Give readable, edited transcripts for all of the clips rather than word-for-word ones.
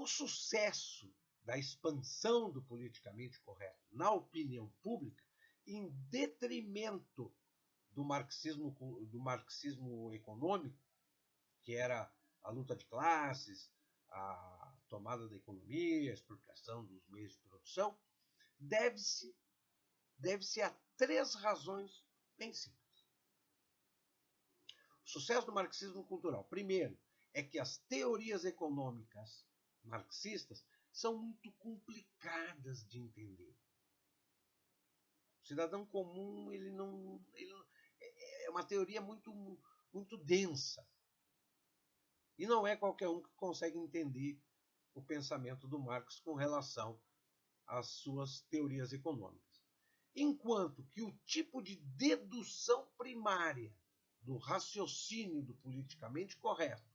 sucesso da expansão do politicamente correto na opinião pública, em detrimento do marxismo econômico, que era a luta de classes, a tomada da economia, a expropriação dos meios de produção, deve-se a 3 razões bem simples. O sucesso do marxismo cultural, primeiro, é que as teorias econômicas marxistas são muito complicadas de entender. O cidadão comum, é uma teoria muito densa. E não é qualquer um que consegue entender o pensamento do Marx com relação às suas teorias econômicas. Enquanto que o tipo de dedução primária do raciocínio do politicamente correto,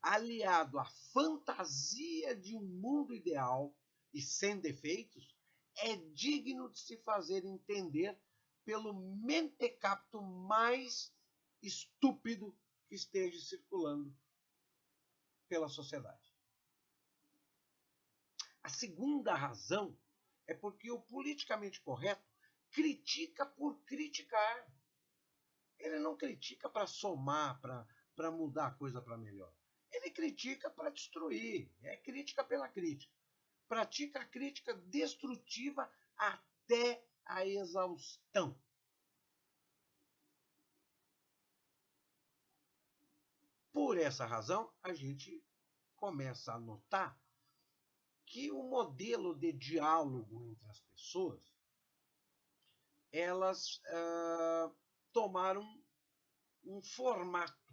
aliado à fantasia de um mundo ideal e sem defeitos, é digno de se fazer entender pelo mentecapto mais estúpido que esteja circulando pela sociedade. A segunda razão é porque o politicamente correto critica por criticar. Ele não critica para somar, para mudar a coisa para melhor. Ele critica para destruir. É crítica pela crítica. Pratica a crítica destrutiva até a exaustão. Por essa razão, a gente começa a notar que o modelo de diálogo entre as pessoas, elas tomaram um formato.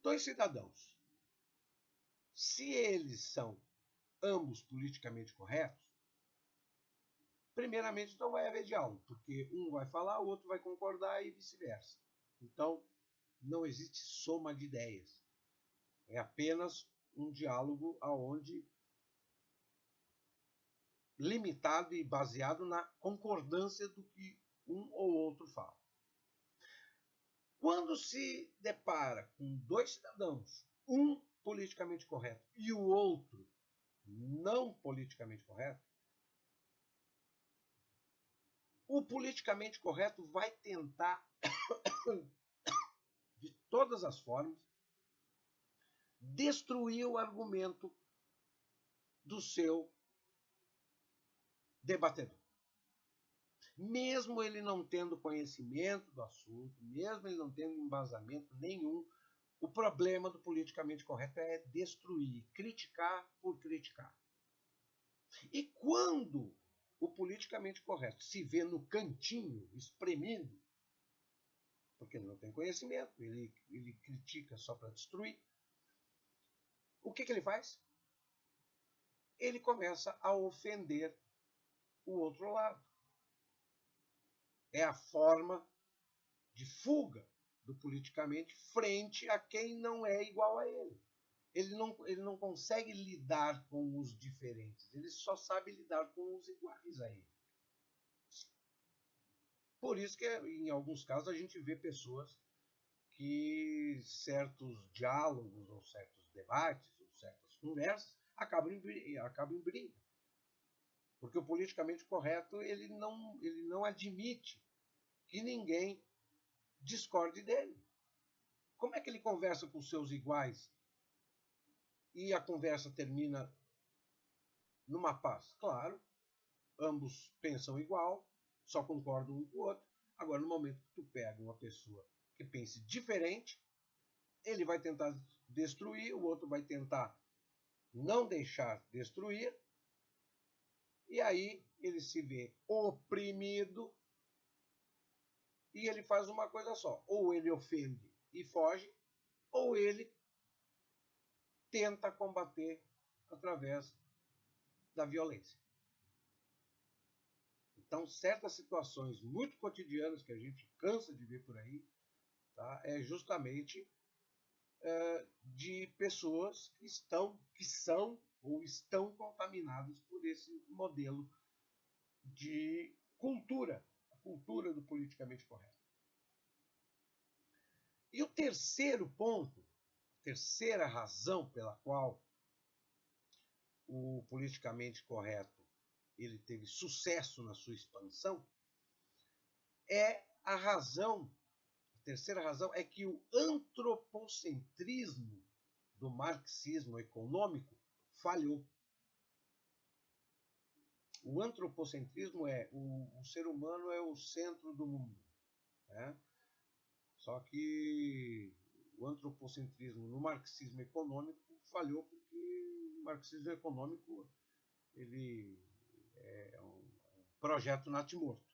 2 cidadãos, se eles são ambos politicamente corretos, primeiramente não vai haver diálogo, porque um vai falar, o outro vai concordar e vice-versa. Então, não existe soma de ideias. É apenas um diálogo limitado e baseado na concordância do que um ou outro fala. Quando se depara com 2 cidadãos, um politicamente correto e o outro não politicamente correto, o politicamente correto vai tentar, de todas as formas, destruir o argumento do seu debatedor. Mesmo ele não tendo conhecimento do assunto, mesmo ele não tendo embasamento nenhum, o problema do politicamente correto é destruir, criticar por criticar. E quando o politicamente correto se vê no cantinho, espremido, porque ele não tem conhecimento, ele critica só para destruir, o que ele faz? Ele começa a ofender o outro lado. É a forma de fuga do politicamente frente a quem não é igual a ele. Ele não consegue lidar com os diferentes, ele só sabe lidar com os iguais a ele. Por isso que, em alguns casos, a gente vê pessoas que certos diálogos, ou certos debates, ou certas conversas, acabam em briga. Porque o politicamente correto ele não admite que ninguém discorde dele. Como é que ele conversa com seus iguais e a conversa termina numa paz? Claro, ambos pensam igual, só concordam um com o outro. Agora, no momento que tu pega uma pessoa que pense diferente, ele vai tentar destruir, o outro vai tentar não deixar destruir, e aí ele se vê oprimido e ele faz uma coisa só. Ou ele ofende e foge, ou ele tenta combater através da violência. Então, certas situações muito cotidianas que a gente cansa de ver por aí, tá, é justamente de pessoas que são ou estão contaminadas por esse modelo de cultura, a cultura do politicamente correto. E o terceiro ponto, a terceira razão pela qual o politicamente correto ele teve sucesso na sua expansão, a terceira razão é que o antropocentrismo do marxismo econômico falhou. O antropocentrismo o ser humano é o centro do mundo, né? Só que o antropocentrismo no marxismo econômico falhou porque o marxismo econômico ele é um projeto natimorto.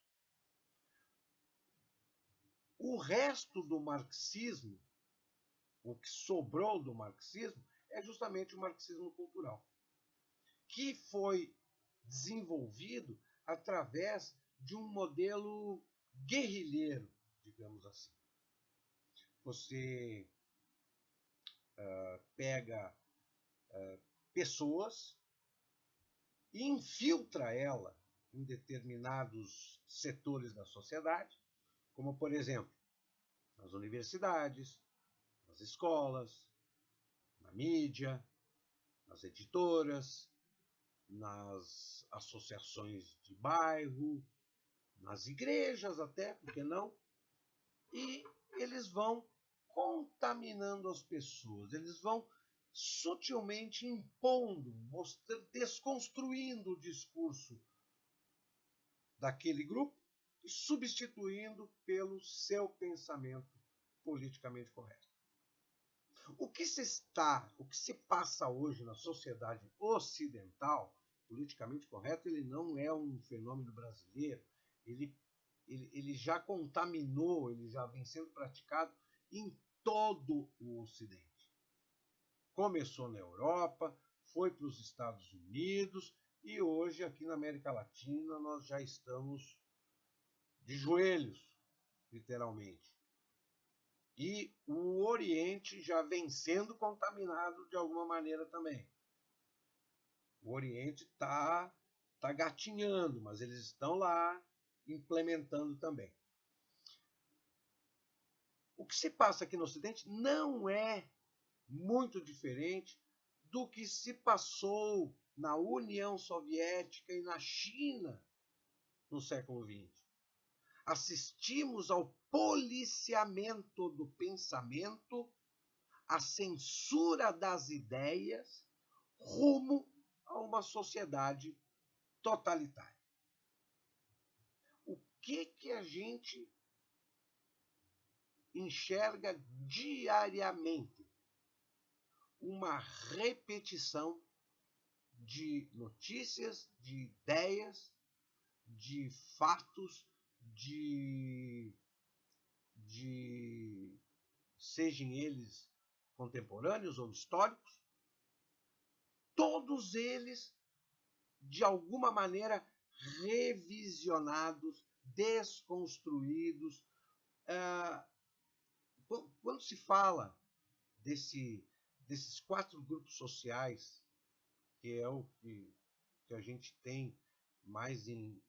O resto do marxismo, o que sobrou do marxismo, é justamente o marxismo cultural, que foi desenvolvido através de um modelo guerrilheiro, digamos assim. Você pega pessoas e infiltra ela em determinados setores da sociedade, como, por exemplo, nas universidades, nas escolas, na mídia, nas editoras, nas associações de bairro, nas igrejas até, por que não? E eles vão contaminando as pessoas, eles vão sutilmente impondo, desconstruindo o discurso daquele grupo e substituindo pelo seu pensamento politicamente correto. O que se passa hoje na sociedade ocidental, politicamente correto, ele não é um fenômeno brasileiro, ele já contaminou, ele já vem sendo praticado em todo o Ocidente. Começou na Europa, foi para os Estados Unidos e hoje aqui na América Latina nós já estamos de joelhos, literalmente. E o Oriente já vem sendo contaminado de alguma maneira também. O Oriente está gatinhando, mas eles estão lá implementando também. O que se passa aqui no Ocidente não é muito diferente do que se passou na União Soviética e na China no século XX. Assistimos ao policiamento do pensamento, à censura das ideias, rumo a uma sociedade totalitária. O que a gente enxerga diariamente? Uma repetição de notícias, de ideias, de fatos, sejam eles contemporâneos ou históricos, todos eles, de alguma maneira, revisionados, desconstruídos. Quando se fala desses 4 grupos sociais, que é o que a gente tem mais em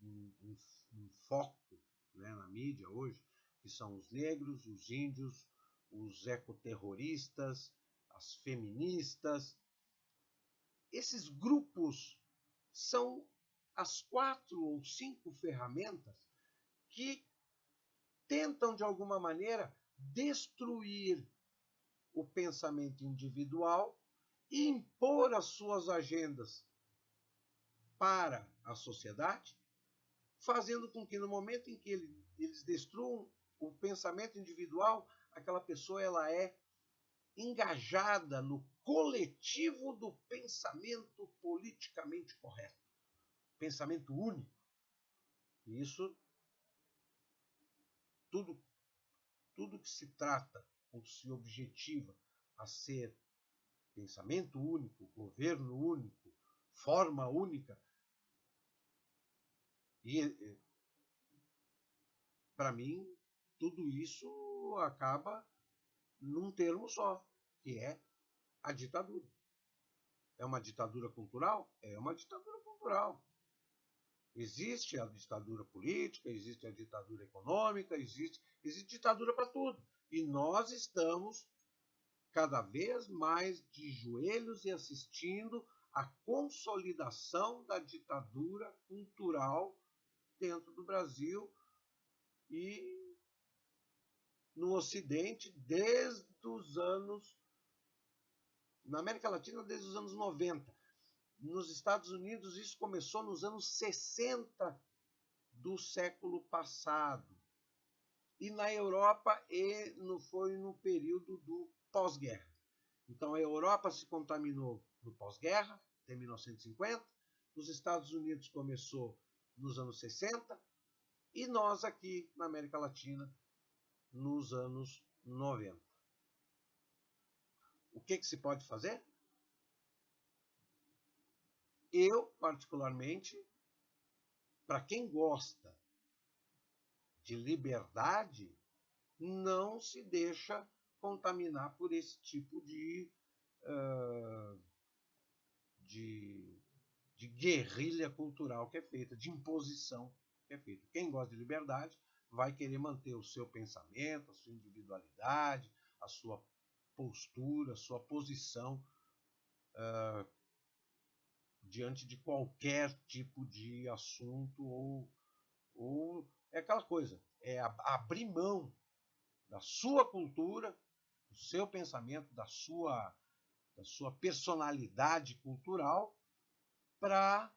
foco, né, na mídia hoje, que são os negros, os índios, os ecoterroristas, as feministas. Esses grupos são as 4 ou 5 ferramentas que tentam, de alguma maneira, destruir o pensamento individual e impor as suas agendas para a sociedade, fazendo com que no momento em que eles destruam o pensamento individual, aquela pessoa ela é engajada no coletivo do pensamento politicamente correto, pensamento único. E isso, tudo que se trata ou se objetiva a ser pensamento único, governo único, forma única, e para mim tudo isso acaba num termo só, que é a ditadura. É uma ditadura cultural? É uma ditadura cultural. Existe a ditadura política, existe a ditadura econômica, existe ditadura para tudo. E nós estamos cada vez mais de joelhos e assistindo a consolidação da ditadura cultural dentro do Brasil e no Ocidente desde os anos... Na América Latina desde os anos 90. Nos Estados Unidos isso começou nos anos 60 do século passado. E na Europa foi no período do pós-guerra. Então a Europa se contaminou no pós-guerra, até 1950. Nos Estados Unidos começou nos anos 60. E nós aqui na América Latina nos anos 90. O que se pode fazer? Eu, particularmente, para quem gosta de liberdade, não se deixa contaminar por esse tipo de guerrilha cultural que é feita, de imposição que é feita. Quem gosta de liberdade vai querer manter o seu pensamento, a sua individualidade, a sua postura, a sua posição diante de qualquer tipo de assunto ou é aquela coisa, é abrir mão da sua cultura, do seu pensamento, da sua personalidade cultural para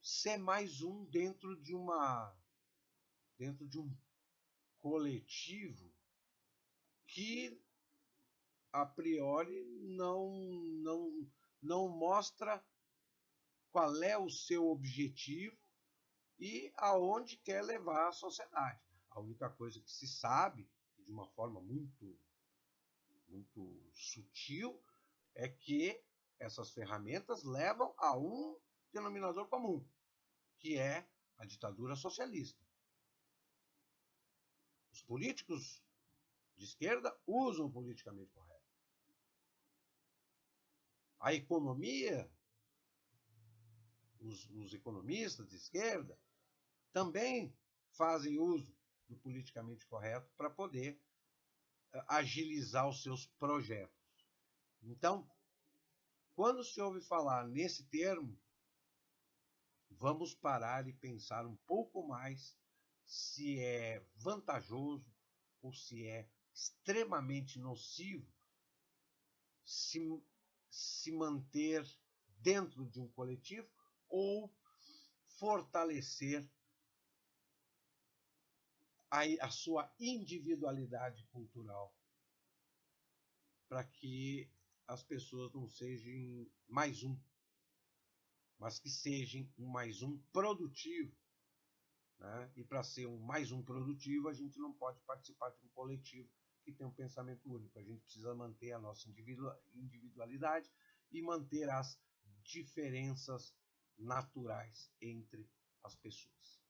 ser mais um dentro de um coletivo que a priori não mostra qual é o seu objetivo e aonde quer levar a sociedade. A única coisa que se sabe, de uma forma muito sutil, é que essas ferramentas levam a um denominador comum, que é a ditadura socialista. Os políticos de esquerda usam o politicamente correto. A economia, os economistas de esquerda, também fazem uso do politicamente correto para poder agilizar os seus projetos. Então, quando se ouve falar nesse termo, vamos parar e pensar um pouco mais se é vantajoso ou se é extremamente nocivo se manter dentro de um coletivo ou fortalecer a sua individualidade cultural para que as pessoas não sejam mais um, mas que sejam um mais um produtivo. Né? E para ser um mais um produtivo, a gente não pode participar de um coletivo que tem um pensamento único. A gente precisa manter a nossa individualidade e manter as diferenças naturais entre as pessoas.